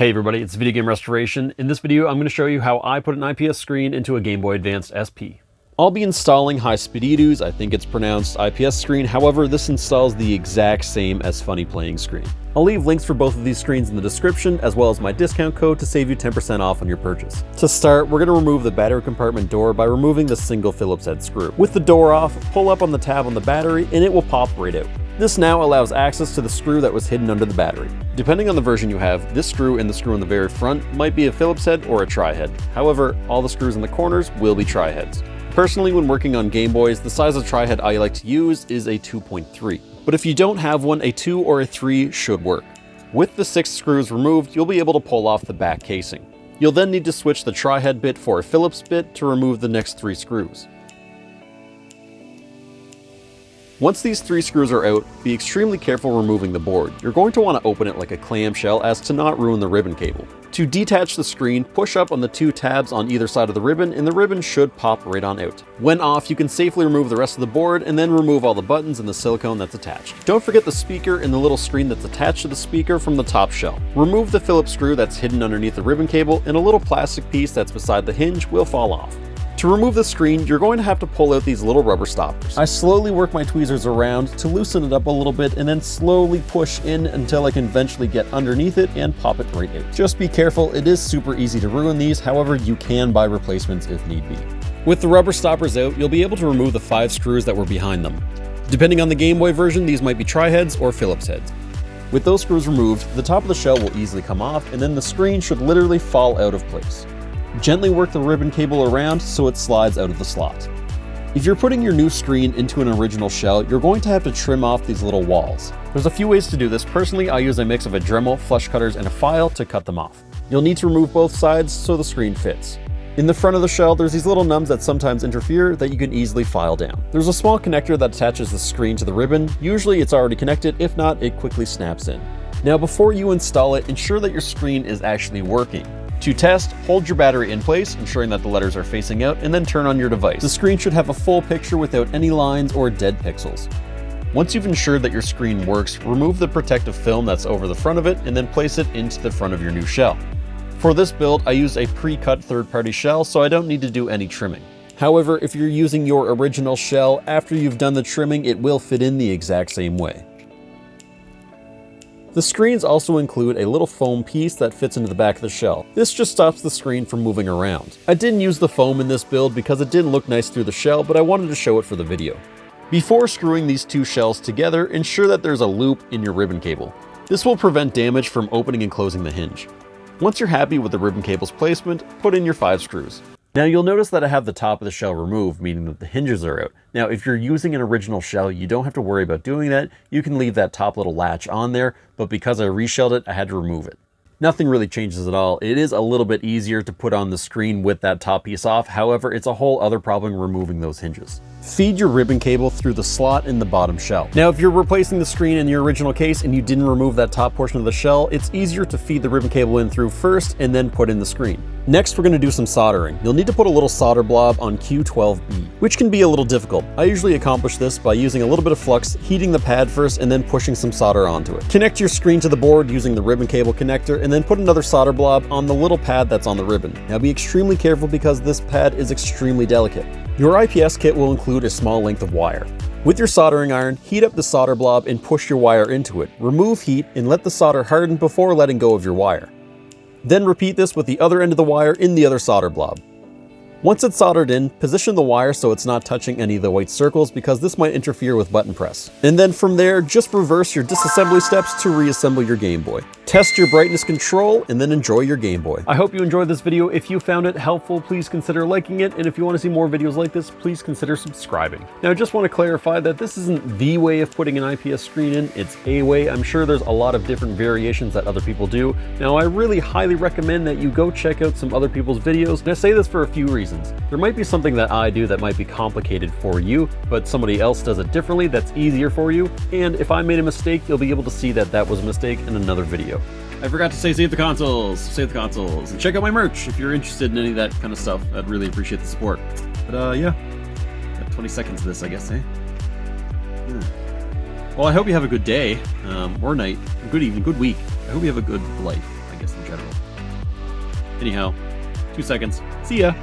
Hey everybody, it's Video Game Restoration. In this video, I'm going to show you how I put an IPS screen into a Game Boy Advance SP. I'll be installing HISPEEDIDO, I think it's pronounced IPS screen, however this installs the exact same as FunnyPlaying Screen. I'll leave links for both of these screens in the description, as well as my discount code to save you 10% off on your purchase. To start, we're going to remove the battery compartment door by removing the single Phillips head screw. With the door off, pull up on the tab on the battery and it will pop right out. This now allows access to the screw that was hidden under the battery. Depending on the version you have, this screw and the screw on the very front might be a Phillips head or a tri-head. However, all the screws in the corners will be tri-heads. Personally, when working on Game Boys, the size of tri-head I like to use is a 2.3. But if you don't have one, a 2 or a 3 should work. With the 6 screws removed, you'll be able to pull off the back casing. You'll then need to switch the tri-head bit for a Phillips bit to remove the next 3 screws. Once these 3 screws are out, be extremely careful removing the board. You're going to want to open it like a clamshell as to not ruin the ribbon cable. To detach the screen, push up on the 2 tabs on either side of the ribbon and the ribbon should pop right on out. When off, you can safely remove the rest of the board and then remove all the buttons and the silicone that's attached. Don't forget the speaker and the little screen that's attached to the speaker from the top shell. Remove the Phillips screw that's hidden underneath the ribbon cable and a little plastic piece that's beside the hinge will fall off. To remove the screen, you're going to have to pull out these little rubber stoppers. I slowly work my tweezers around to loosen it up a little bit and then slowly push in until I can eventually get underneath it and pop it right out. Just be careful, it is super easy to ruin these, however you can buy replacements if need be. With the rubber stoppers out, you'll be able to remove the 5 screws that were behind them. Depending on the Game Boy version, these might be tri-heads or Phillips heads. With those screws removed, the top of the shell will easily come off and then the screen should literally fall out of place. Gently work the ribbon cable around so it slides out of the slot. If you're putting your new screen into an original shell, you're going to have to trim off these little walls. There's a few ways to do this. Personally, I use a mix of a Dremel, flush cutters, and a file to cut them off. You'll need to remove both sides so the screen fits. In the front of the shell, there's these little nubs that sometimes interfere that you can easily file down. There's a small connector that attaches the screen to the ribbon. Usually it's already connected, if not, it quickly snaps in. Now before you install it, ensure that your screen is actually working. To test, hold your battery in place, ensuring that the letters are facing out, and then turn on your device. The screen should have a full picture without any lines or dead pixels. Once you've ensured that your screen works, remove the protective film that's over the front of it and then place it into the front of your new shell. For this build, I use a pre-cut third-party shell, so I don't need to do any trimming. However, if you're using your original shell, after you've done the trimming, it will fit in the exact same way. The screens also include a little foam piece that fits into the back of the shell. This just stops the screen from moving around. I didn't use the foam in this build because it didn't look nice through the shell, but I wanted to show it for the video. Before screwing these 2 shells together, ensure that there's a loop in your ribbon cable. This will prevent damage from opening and closing the hinge. Once you're happy with the ribbon cable's placement, put in your 5 screws. Now you'll notice that I have the top of the shell removed, meaning that the hinges are out. Now if you're using an original shell, you don't have to worry about doing that. You can leave that top little latch on there, but because I reshelled it, I had to remove it. Nothing really changes at all. It is a little bit easier to put on the screen with that top piece off. However, it's a whole other problem removing those hinges. Feed your ribbon cable through the slot in the bottom shell. Now, if you're replacing the screen in your original case and you didn't remove that top portion of the shell, it's easier to feed the ribbon cable in through first and then put in the screen. Next, we're going to do some soldering. You'll need to put a little solder blob on Q12B, which can be a little difficult. I usually accomplish this by using a little bit of flux, heating the pad first, and then pushing some solder onto it. Connect your screen to the board using the ribbon cable connector, and then put another solder blob on the little pad that's on the ribbon. Now be extremely careful because this pad is extremely delicate. Your IPS kit will include a small length of wire. With your soldering iron, heat up the solder blob and push your wire into it. Remove heat and let the solder harden before letting go of your wire. Then repeat this with the other end of the wire in the other solder blob. Once it's soldered in, position the wire so it's not touching any of the white circles because this might interfere with button press. And then from there, just reverse your disassembly steps to reassemble your Game Boy. Test your brightness control and then enjoy your Game Boy. I hope you enjoyed this video. If you found it helpful, please consider liking it. And if you want to see more videos like this, please consider subscribing. Now, I just want to clarify that this isn't the way of putting an IPS screen in, it's a way. I'm sure there's a lot of different variations that other people do. Now, I really highly recommend that you go check out some other people's videos. And I say this for a few reasons. There might be something that I do that might be complicated for you, but somebody else does it differently that's easier for you. And if I made a mistake, you'll be able to see that that was a mistake in another video. I forgot to say save the consoles, and check out my merch if you're interested in any of that kind of stuff. I'd really appreciate the support. But yeah, got 20 seconds of this, I guess, eh? Yeah. Well, I hope you have a good day, or night, good evening, good week. I hope you have a good life, I guess, in general. Anyhow, 2 seconds. See ya!